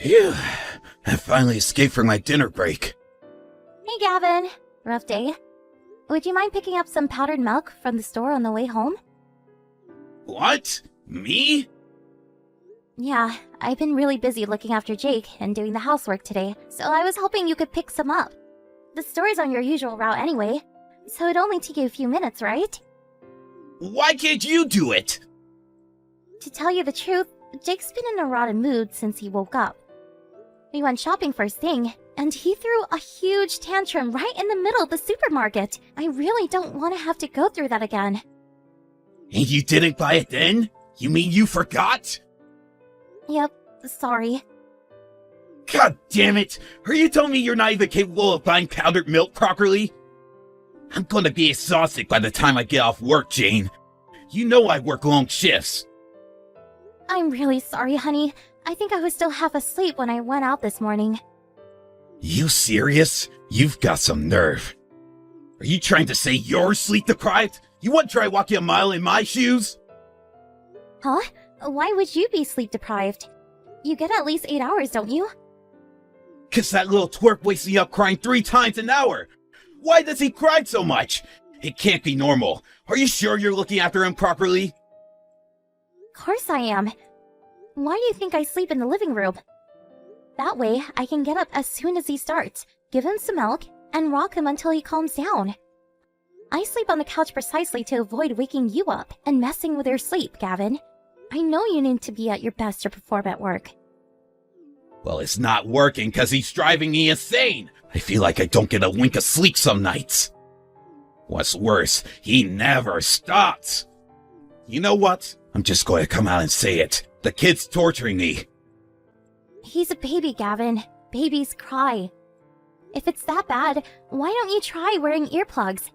Phew, I finally escaped from my dinner break. Hey, Gavin. Rough day. Would you mind picking up some powdered milk from the store on the way home? What? Me? Yeah, I've been really busy looking after Jake and doing the housework today, so I was hoping you could pick some up. The store's on your usual route anyway, so it'd only take you a few minutes, right? Why can't you do it? To tell you the truth, Jake's been in a rotten mood since he woke up. We went shopping first thing, and he threw a huge tantrum right in the middle of the supermarket. I really don't want to have to go through that again. And you didn't buy it then? You mean you forgot? Yep, sorry. God damn it! Are you telling me you're not even capable of buying powdered milk properly? I'm gonna be exhausted by the time I get off work, Jane. You know I work long shifts. I'm really sorry, honey. I think I was still half asleep when I went out this morning. You serious? You've got some nerve. Are you trying to say you're sleep deprived? You wouldn't try walking a mile in my shoes? Huh? Why would you be sleep deprived? You get at least 8 hours, don't you? 'Cause that little twerp wakes me up crying 3 times an hour. Why does he cry so much? It can't be normal. Are you sure you're looking after him properly? Of course I am. Why do you think I sleep in the living room? That way, I can get up as soon as he starts, give him some milk, and rock him until he calms down. I sleep on the couch precisely to avoid waking you up and messing with your sleep, Gavin. I know you need to be at your best to perform at work. Well, it's not working 'cause he's driving me insane. I feel like I don't get a wink of sleep some nights. What's worse, he never stops. You know what? I'm just going to come out and say it. The kid's torturing me. He's a baby, Gavin. Babies cry. If it's that bad, why don't you try wearing earplugs?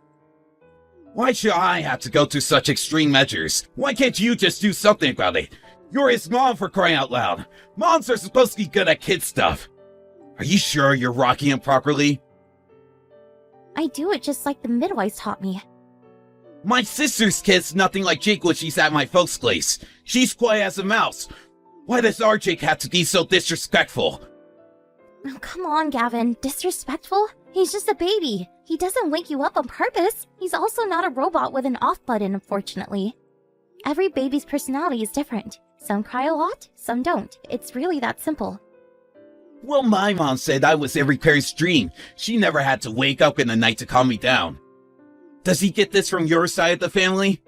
Why should I have to go to such extreme measures? Why can't you just do something about it? You're his mom, for crying out loud. Moms are supposed to be good at kid stuff. Are you sure you're rocking him properly? I do it just like the midwives taught me. My sister's kid's nothing like Jake when she's at my folks' place. She's quiet as a mouse. Why does our Jake have to be so disrespectful? Oh, come on, Gavin. Disrespectful? He's just a baby. He doesn't wake you up on purpose. He's also not a robot with an off button, unfortunately. Every baby's personality is different. Some cry a lot, some don't. It's really that simple. Well, my mom said I was every parent's dream. She never had to wake up in the night to calm me down. Does he get this from your side of the family?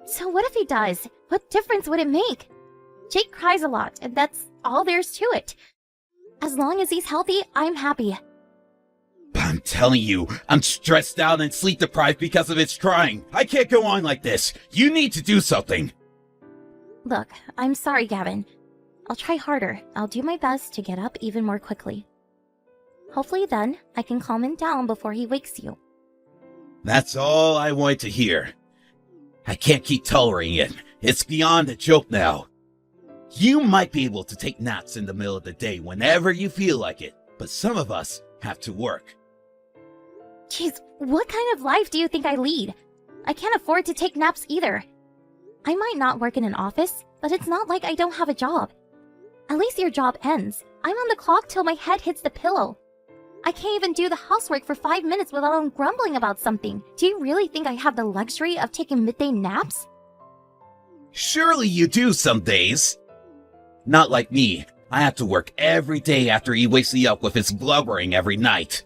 So what if he does? What difference would it make? Jake cries a lot, and that's all there's to it. As long as he's healthy, I'm happy. But I'm telling you, I'm stressed out and sleep deprived because of his crying. I can't go on like this. You need to do something. Look, I'm sorry, Gavin. I'll try harder. I'll do my best to get up even more quickly. Hopefully then, I can calm him down before he wakes you. That's all I want to hear. I can't keep tolerating it. It's beyond a joke now. You might be able to take naps in the middle of the day whenever you feel like it, but some of us have to work. Jeez, what kind of life do you think I lead? I can't afford to take naps either. I might not work in an office, but it's not like I don't have a job. At least your job ends. I'm on the clock till my head hits the pillow. I can't even do the housework for 5 minutes without him grumbling about something. Do you really think I have the luxury of taking midday naps? Surely you do some days. Not like me. I have to work every day after he wakes me up with his blubbering every night.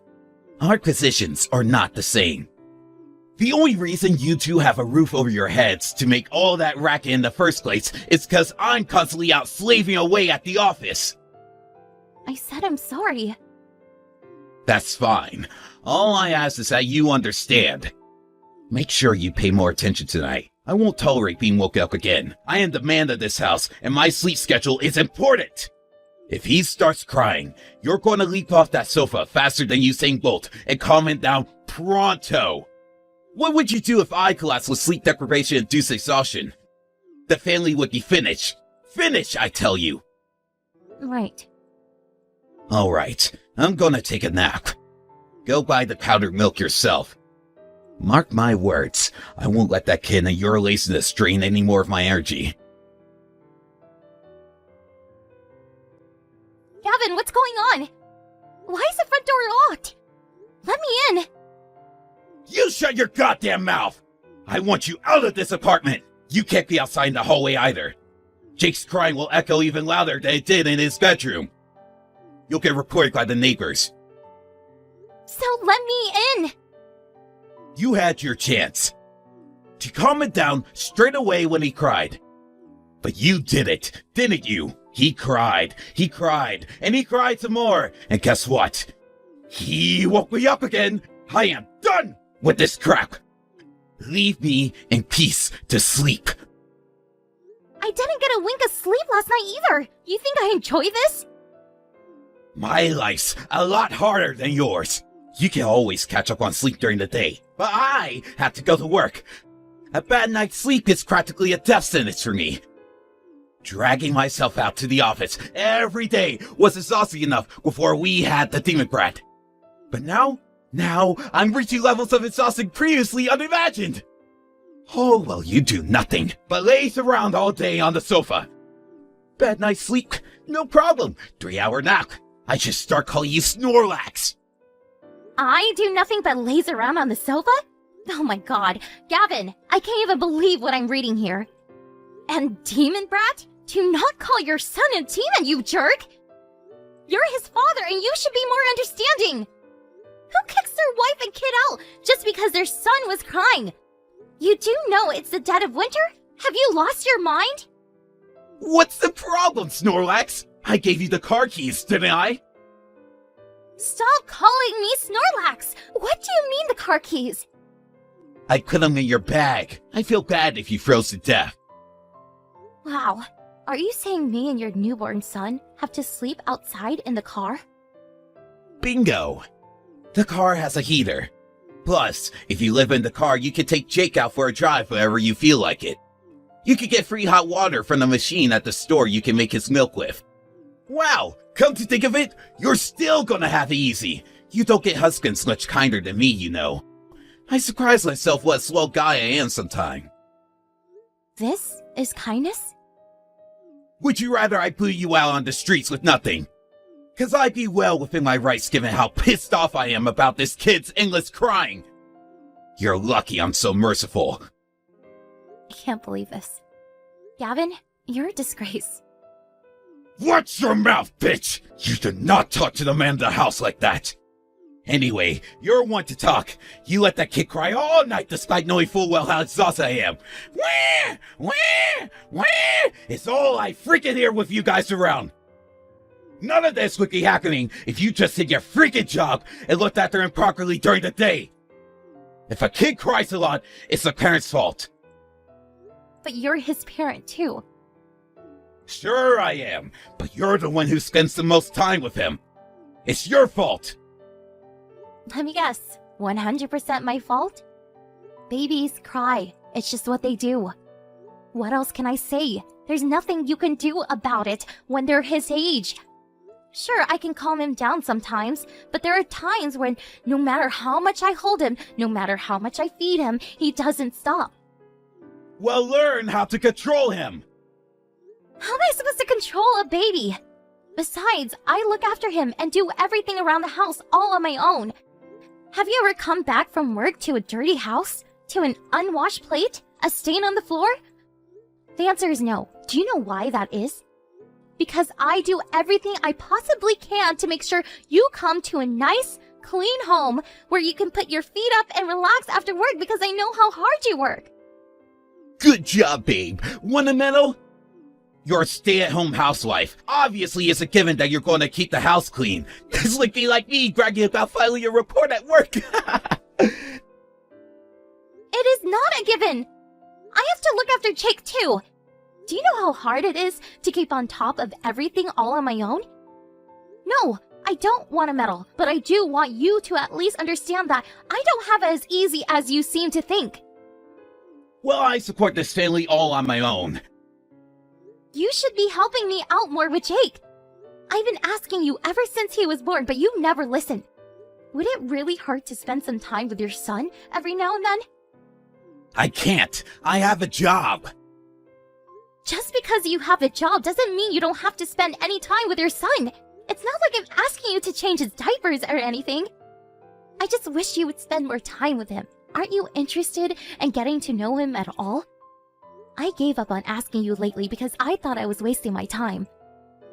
Our positions are not the same. The only reason you two have a roof over your heads to make all that racket in the first place is because I'm constantly out slaving away at the office. I said I'm sorry. That's fine. All I ask is that you understand. Make sure you pay more attention tonight. I won't tolerate being woken up again. I am the man of this house, and my sleep schedule is important. If he starts crying, you're going to leap off that sofa faster than Usain Bolt and calm him down pronto. What would you do if I collapsed with sleep deprivation-induced exhaustion? The family would be finished. Finished, I tell you. Right. All right, I'm gonna take a nap. Go buy the powdered milk yourself. Mark my words, I won't let that kid and your laziness drain any more of my energy. Gavin, what's going on? Why is the front door locked? Let me in. You shut your goddamn mouth! I want you out of this apartment! You can't be outside in the hallway either. Jake's crying will echo even louder than it did in his bedroom. You'll get reported by the neighbors. So let me in. You had your chance to calm it down straight away when he cried. But you did it, didn't you? He cried, and he cried some more. And guess what? He woke me up again. I am done with this crap. Leave me in peace to sleep. I didn't get a wink of sleep last night either. You think I enjoy this? My life's a lot harder than yours. You can always catch up on sleep during the day, but I have to go to work. A bad night's sleep is practically a death sentence for me. Dragging myself out to the office every day was exhausting enough before we had the demon brat. But now I'm reaching levels of exhaustion previously unimagined. Oh, well, you do nothing but laze around all day on the sofa. Bad night's sleep, no problem. 3-hour nap. I should start calling you Snorlax. I do nothing but laze around on the sofa? Oh my god. Gavin, I can't even believe what I'm reading here. And Demon Brat? Do not call your son a demon, you jerk! You're his father and you should be more understanding! Who kicks their wife and kid out just because their son was crying? You do know it's the dead of winter? Have you lost your mind? What's the problem, Snorlax? I gave you the car keys, didn't I? Stop calling me Snorlax! What do you mean the car keys? I put them in your bag. I feel bad if you froze to death. Wow. Are you saying me and your newborn son have to sleep outside in the car? Bingo! The car has a heater. Plus, if you live in the car, you can take Jake out for a drive whenever you feel like it. You could get free hot water from the machine at the store you can make his milk with. Wow! Come to think of it, you're still gonna have it easy. You don't get husbands much kinder than me, you know. I surprise myself what a swell guy I am sometime. This is kindness? Would you rather I put you out on the streets with nothing? 'Cause I'd be well within my rights given how pissed off I am about this kid's endless crying. You're lucky I'm so merciful. I can't believe this. Gavin, you're a disgrace. Watch your mouth, bitch! You do not talk to the man of the house like that. Anyway, you're one to talk. You let that kid cry all night despite knowing full well how exhausted I am. Wah! Wah! Wah! It's all I freaking hear with you guys around. None of this would be happening if you just did your freaking job and looked after him properly during the day. If a kid cries a lot, it's the parent's fault. But you're his parent too. Sure I am, but you're the one who spends the most time with him. It's your fault. Let me guess, 100% my fault? Babies cry. It's just what they do. What else can I say? There's nothing you can do about it when they're his age. Sure, I can calm him down sometimes, but there are times when no matter how much I hold him, no matter how much I feed him, he doesn't stop. Well, learn how to control him. How am I supposed to control a baby? Besides, I look after him and do everything around the house all on my own. Have you ever come back from work to a dirty house? To an unwashed plate? A stain on the floor? The answer is no. Do you know why that is? Because I do everything I possibly can to make sure you come to a nice, clean home where you can put your feet up and relax after work because I know how hard you work. Good job, babe. Want a medal? You're a stay-at-home housewife. Obviously, it's a given that you're going to keep the house clean. It's like me bragging about filing a report at work. It is not a given. I have to look after Jake too. Do you know how hard it is to keep on top of everything all on my own? No, I don't want a medal, but I do want you to at least understand that I don't have it as easy as you seem to think. Well, I support this family all on my own. You should be helping me out more with Jake. I've been asking you ever since he was born, but you never listened. Would it really hurt to spend some time with your son every now and then? I can't. I have a job. Just because you have a job doesn't mean you don't have to spend any time with your son. It's not like I'm asking you to change his diapers or anything. I just wish you would spend more time with him. Aren't you interested in getting to know him at all? I gave up on asking you lately because I thought I was wasting my time.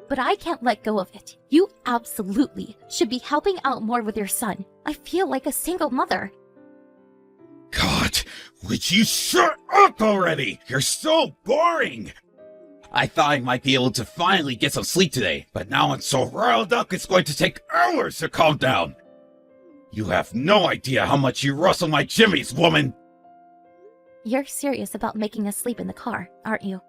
But I can't let go of it. You absolutely should be helping out more with your son. I feel like a single mother. God, would you shut up already? You're so boring! I thought I might be able to finally get some sleep today, but now I'm so riled up it's going to take hours to calm down. You have no idea how much you rustle my jimmies, woman! You're serious about making us sleep in the car, aren't you?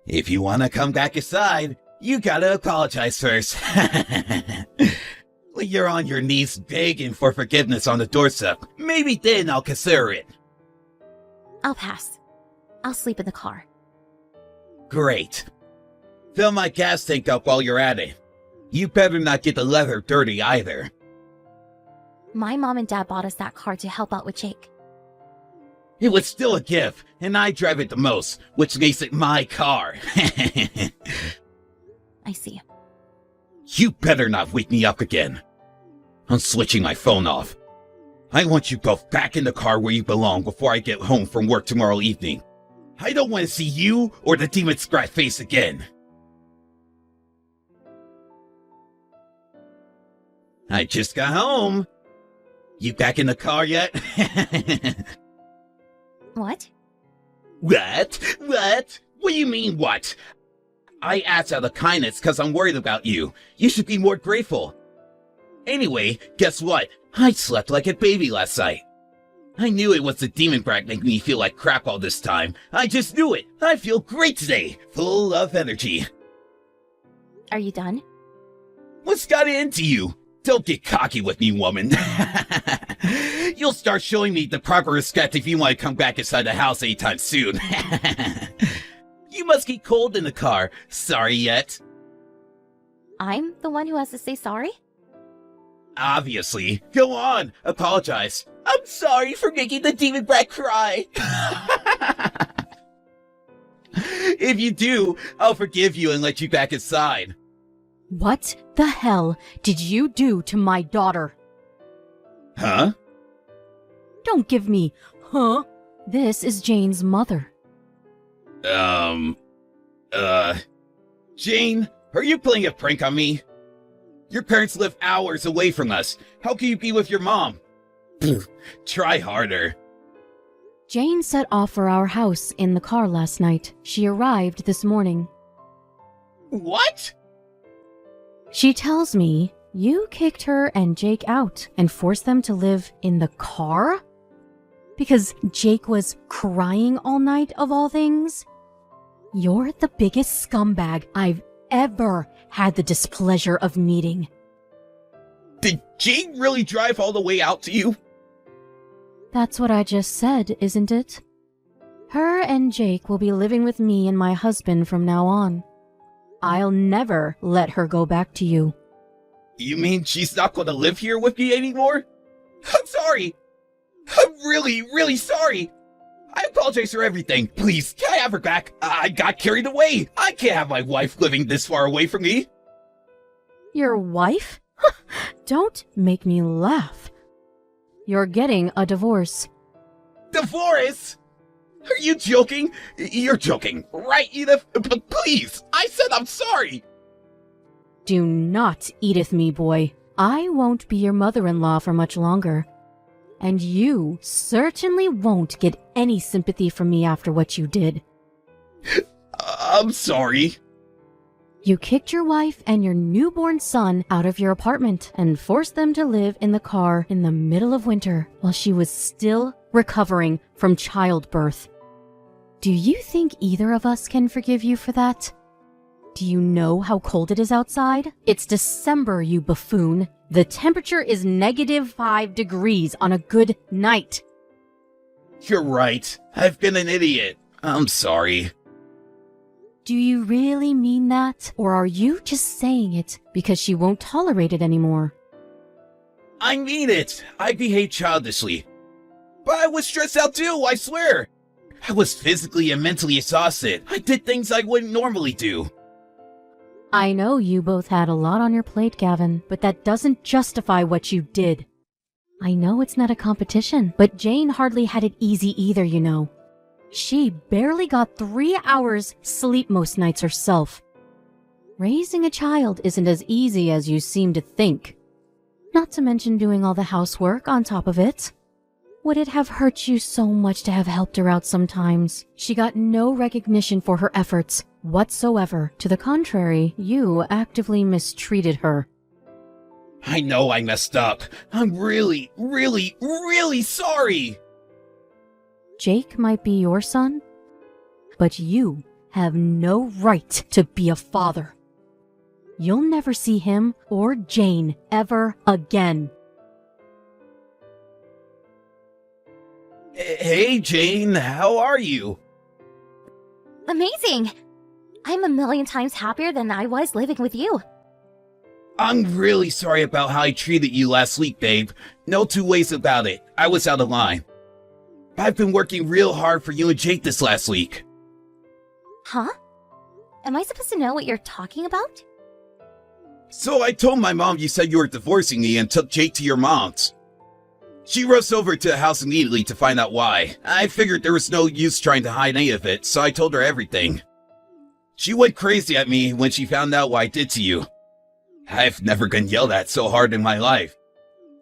If you want to come back inside, you gotta apologize first. When you're on your knees begging for forgiveness on the doorstep, maybe then I'll consider it. I'll pass. I'll sleep in the car. Great. Fill my gas tank up while you're at it. You better not get the leather dirty either. My mom and dad bought us that car to help out with Jake. It was still a gift, and I drive it the most, which makes it my car. I see. You better not wake me up again. I'm switching my phone off. I want you both back in the car where you belong before I get home from work tomorrow evening. I don't want to see you or the demon scrat face again. I just got home. You back in the car yet? What? What? What? What do you mean, what? I asked out of kindness because I'm worried about you. You should be more grateful. Anyway, guess what? I slept like a baby last night. I knew it was the demon brat making me feel like crap all this time. I just knew it. I feel great today. Full of energy. Are you done? What's got into you? Don't get cocky with me, woman. You'll start showing me the proper respect if you want to come back inside the house anytime soon. You must get cold in the car. Sorry yet? I'm the one who has to say sorry? Obviously. Go on. Apologize. I'm sorry for making the demon brat cry. If you do, I'll forgive you and let you back inside. What the hell did you do to my daughter? Huh? Don't give me, huh? This is Jane's mother. Jane, are you playing a prank on me? Your parents live hours away from us. How can you be with your mom? Try harder. Jane set off for our house in the car last night. She arrived this morning. What? She tells me you kicked her and Jake out and forced them to live in the car? Because Jake was crying all night, of all things? You're the biggest scumbag I've ever had the displeasure of meeting. Did Jane really drive all the way out to you? That's what I just said, isn't it? Her and Jake will be living with me and my husband from now on. I'll never let her go back to you. You mean she's not going to live here with me anymore? I'm sorry. I'm really, really sorry. I apologize for everything. Please, can I have her back? I got carried away. I can't have my wife living this far away from me. Your wife? Don't make me laugh. You're getting a divorce. Divorce? Are you joking? You're joking, right, Edith? Please, I said I'm sorry. Do not Edith me, boy. I won't be your mother-in-law for much longer. And you certainly won't get any sympathy from me after what you did. I'm sorry. You kicked your wife and your newborn son out of your apartment and forced them to live in the car in the middle of winter while she was still recovering from childbirth. Do you think either of us can forgive you for that? Do you know how cold it is outside? It's December, you buffoon. The temperature is -5 degrees on a good night. You're right. I've been an idiot. I'm sorry. Do you really mean that? Or are you just saying it because she won't tolerate it anymore? I mean it. I behaved childishly. But I was stressed out too, I swear. I was physically and mentally exhausted. I did things I wouldn't normally do. I know you both had a lot on your plate, Gavin, but that doesn't justify what you did. I know it's not a competition, but Jane hardly had it easy either, you know. She barely got 3 hours sleep most nights herself. Raising a child isn't as easy as you seem to think. Not to mention doing all the housework on top of it. Would it have hurt you so much to have helped her out sometimes? She got no recognition for her efforts whatsoever. To the contrary, you actively mistreated her. I know I messed up. I'm really, really, really sorry. Jake might be your son, but you have no right to be a father. You'll never see him or Jane ever again. Hey, Jane, how are you? Amazing! I'm a million times happier than I was living with you. I'm really sorry about how I treated you last week, babe. No two ways about it. I was out of line. I've been working real hard for you and Jake this last week. Huh? Am I supposed to know what you're talking about? So I told my mom you said you were divorcing me and took Jake to your mom's. She rushed over to the house immediately to find out why. I figured there was no use trying to hide any of it, so I told her everything. She went crazy at me when she found out what I did to you. I've never been yelled at so hard in my life.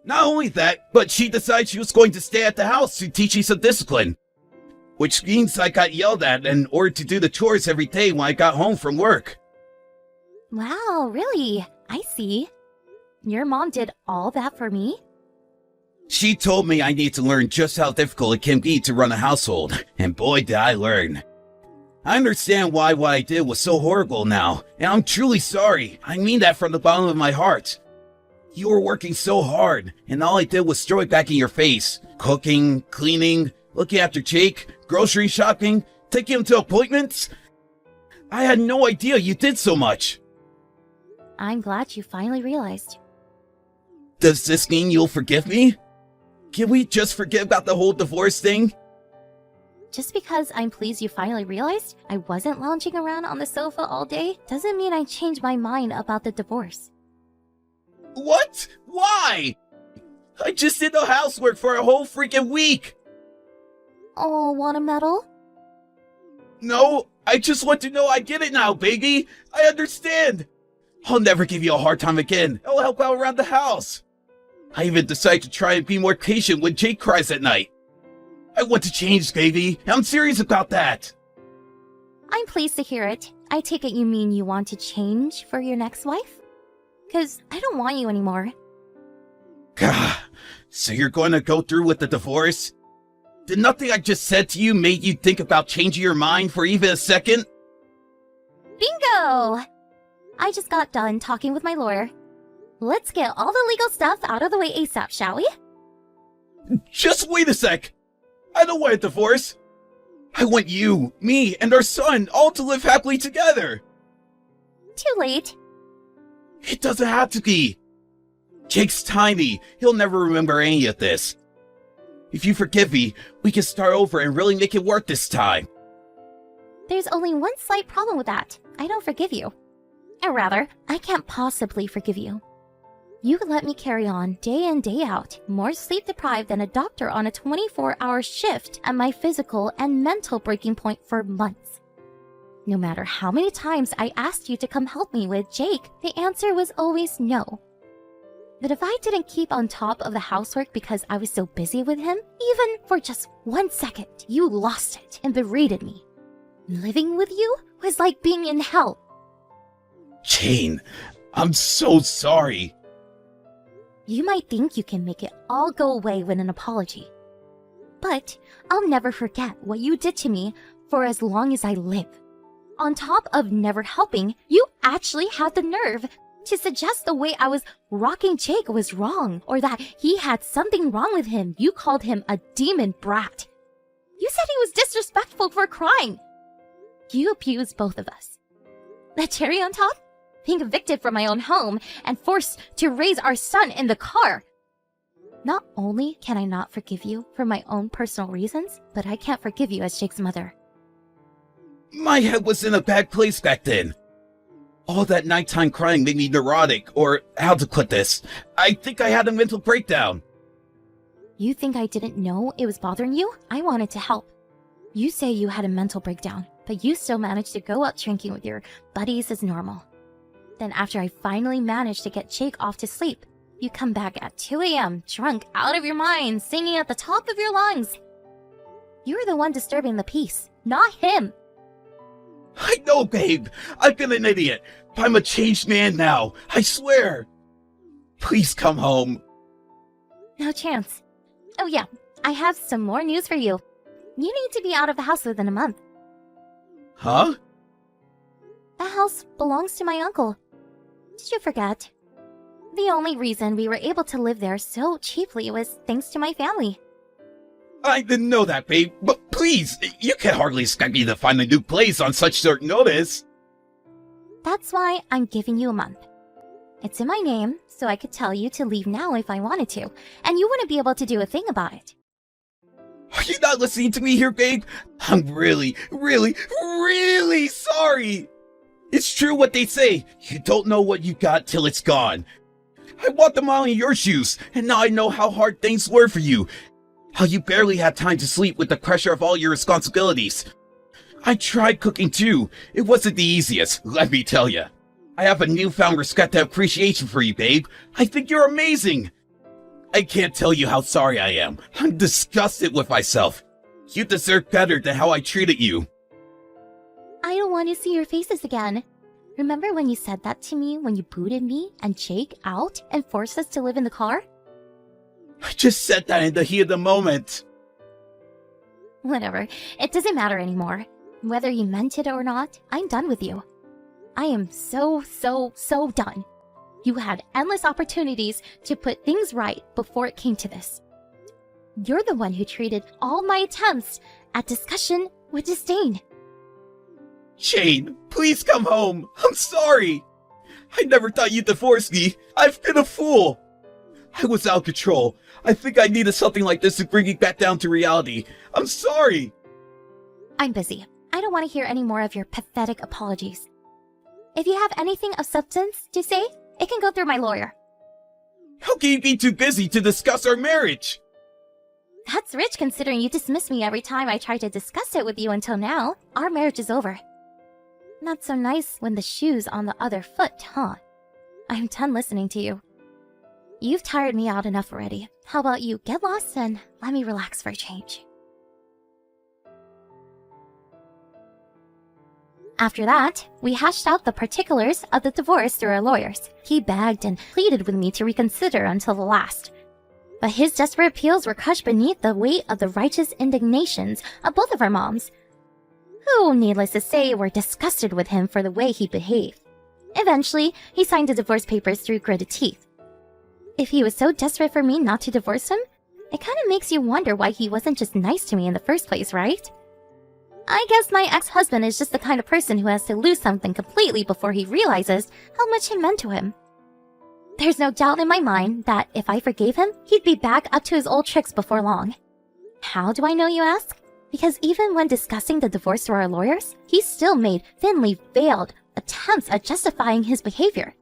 Not only that, but she decided she was going to stay at the house to teach me some discipline. Which means I got yelled at and ordered to do the chores every day when I got home from work. Wow, really? I see. Your mom did all that for me? She told me I need to learn just how difficult it can be to run a household, and boy did I learn. I understand why what I did was so horrible now, and I'm truly sorry. I mean that from the bottom of my heart. You were working so hard, and all I did was throw it back in your face. Cooking, cleaning, looking after Jake, grocery shopping, taking him to appointments. I had no idea you did so much. I'm glad you finally realized. Does this mean you'll forgive me? Can we just forget about the whole divorce thing? Just because I'm pleased you finally realized I wasn't lounging around on the sofa all day doesn't mean I changed my mind about the divorce. What? Why? I just did the housework for a whole freaking week. Oh, want a medal? No, I just want to know I get it now, baby. I understand. I'll never give you a hard time again. I'll help out around the house. I even decided to try and be more patient when Jake cries at night. I want to change, baby. I'm serious about that. I'm pleased to hear it. I take it you mean you want to change for your next wife? 'Cause I don't want you anymore. Gah, so you're going to go through with the divorce? Did nothing I just said to you make you think about changing your mind for even a second? Bingo! I just got done talking with my lawyer. Let's get all the legal stuff out of the way ASAP, shall we? Just wait a sec. I don't want a divorce. I want you, me, and our son all to live happily together. Too late. It doesn't have to be. Jake's tiny. He'll never remember any of this. If you forgive me, we can start over and really make it work this time. There's only one slight problem with that. I don't forgive you. Or rather, I can't possibly forgive you. You let me carry on day in, day out, more sleep deprived than a doctor on a 24-hour shift at my physical and mental breaking point for months. No matter how many times I asked you to come help me with Jake, the answer was always no. But if I didn't keep on top of the housework because I was so busy with him, even for just 1 second, you lost it and berated me. Living with you was like being in hell. Jane, I'm so sorry. You might think you can make it all go away with an apology. But I'll never forget what you did to me for as long as I live. On top of never helping, you actually had the nerve to suggest the way I was rocking Jake was wrong, or that he had something wrong with him. You called him a demon brat. You said he was disrespectful for crying. You abused both of us. The cherry on top? Being evicted from my own home and forced to raise our son in the car. Not only can I not forgive you for my own personal reasons, but I can't forgive you as Jake's mother. My head was in a bad place back then. All that nighttime crying made me neurotic, or how to put this. I think I had a mental breakdown. You think I didn't know it was bothering you? I wanted to help. You say you had a mental breakdown, but you still managed to go out drinking with your buddies as normal. Then after I finally managed to get Jake off to sleep, you come back at 2 a.m. drunk out of your mind, singing at the top of your lungs. You're the one disturbing the peace, not him. I know, babe. I've been an idiot. I'm a changed man now. I swear. Please come home. No chance. Oh yeah, I have some more news for you. You need to be out of the house within a month. Huh? The house belongs to my uncle. Did you forget? The only reason we were able to live there so cheaply was thanks to my family. I didn't know that, babe. But please, you can hardly expect me to find a new place on such short notice. That's why I'm giving you a month. It's in my name, so I could tell you to leave now if I wanted to, and you wouldn't be able to do a thing about it. Are you not listening to me here, babe? I'm really, really, really sorry. It's true what they say. You don't know what you got till it's gone. I walked a mile in your shoes, and now I know how hard things were for you. How you barely had time to sleep with the pressure of all your responsibilities. I tried cooking too. It wasn't the easiest, let me tell you. I have a newfound respect and appreciation for you, babe. I think you're amazing. I can't tell you how sorry I am. I'm disgusted with myself. You deserve better than how I treated you. I don't want to see your faces again. Remember when you said that to me when you booted me and Jake out and forced us to live in the car? I just said that in the heat of the moment. Whatever. It doesn't matter anymore. Whether you meant it or not, I'm done with you. I am so done. You had endless opportunities to put things right before it came to this. You're the one who treated all my attempts at discussion with disdain. Jane, please come home. I'm sorry. I never thought you'd divorce me. I've been a fool. I was out of control. I think I needed something like this to bring me back down to reality. I'm sorry. I'm busy. I don't want to hear any more of your pathetic apologies. If you have anything of substance to say, it can go through my lawyer. How can you be too busy to discuss our marriage? That's rich considering you dismiss me every time I try to discuss it with you until now. Our marriage is over. Not so nice when the shoe's on the other foot, huh? I'm done listening to you. You've tired me out enough already. How about you get lost and let me relax for a change? After that, we hashed out the particulars of the divorce through our lawyers. He begged and pleaded with me to reconsider until the last. But his desperate appeals were crushed beneath the weight of the righteous indignations of both of our moms, who, needless to say, were disgusted with him for the way he behaved. Eventually, he signed the divorce papers through gritted teeth. If he was so desperate for me not to divorce him, it kind of makes you wonder why he wasn't just nice to me in the first place, right? I guess my ex-husband is just the kind of person who has to lose something completely before he realizes how much it meant to him. There's no doubt in my mind that if I forgave him, he'd be back up to his old tricks before long. How do I know, you ask? Because even when discussing the divorce to our lawyers, he still made thinly veiled attempts at justifying his behavior.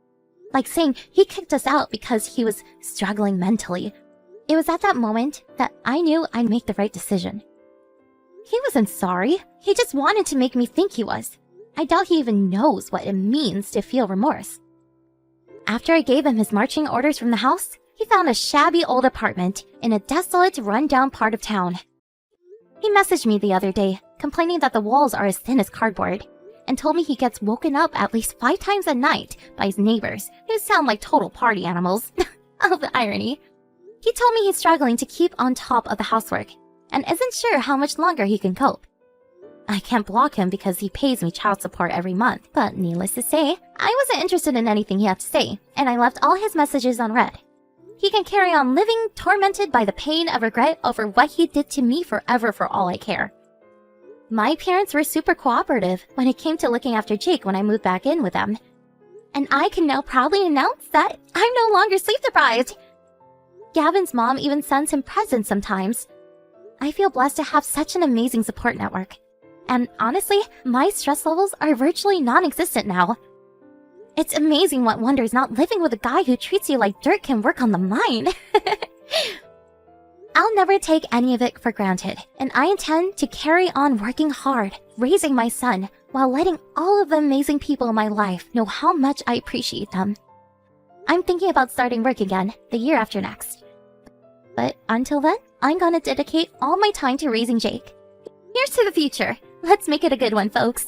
Like saying he kicked us out because he was struggling mentally. It was at that moment that I knew I'd make the right decision. He wasn't sorry. He just wanted to make me think he was. I doubt he even knows what it means to feel remorse. After I gave him his marching orders from the house, he found a shabby old apartment in a desolate, run-down part of town. He messaged me the other day, complaining that the walls are as thin as cardboard, and told me he gets woken up at least 5 times a night by his neighbors, who sound like total party animals. Oh, the irony. He told me he's struggling to keep on top of the housework, and isn't sure how much longer he can cope. I can't block him because he pays me child support every month, but needless to say, I wasn't interested in anything he had to say, and I left all his messages unread. He can carry on living tormented by the pain of regret over what he did to me forever for all I care. My parents were super cooperative when it came to looking after Jake when I moved back in with them. And I can now proudly announce that I'm no longer sleep deprived. Gavin's mom even sends him presents sometimes. I feel blessed to have such an amazing support network. And honestly, my stress levels are virtually non-existent now. It's amazing what wonders not living with a guy who treats you like dirt can work on the mind. I'll never take any of it for granted, and I intend to carry on working hard, raising my son, while letting all of the amazing people in my life know how much I appreciate them. I'm thinking about starting work again the year after next. But until then, I'm gonna dedicate all my time to raising Jake. Here's to the future. Let's make it a good one, folks.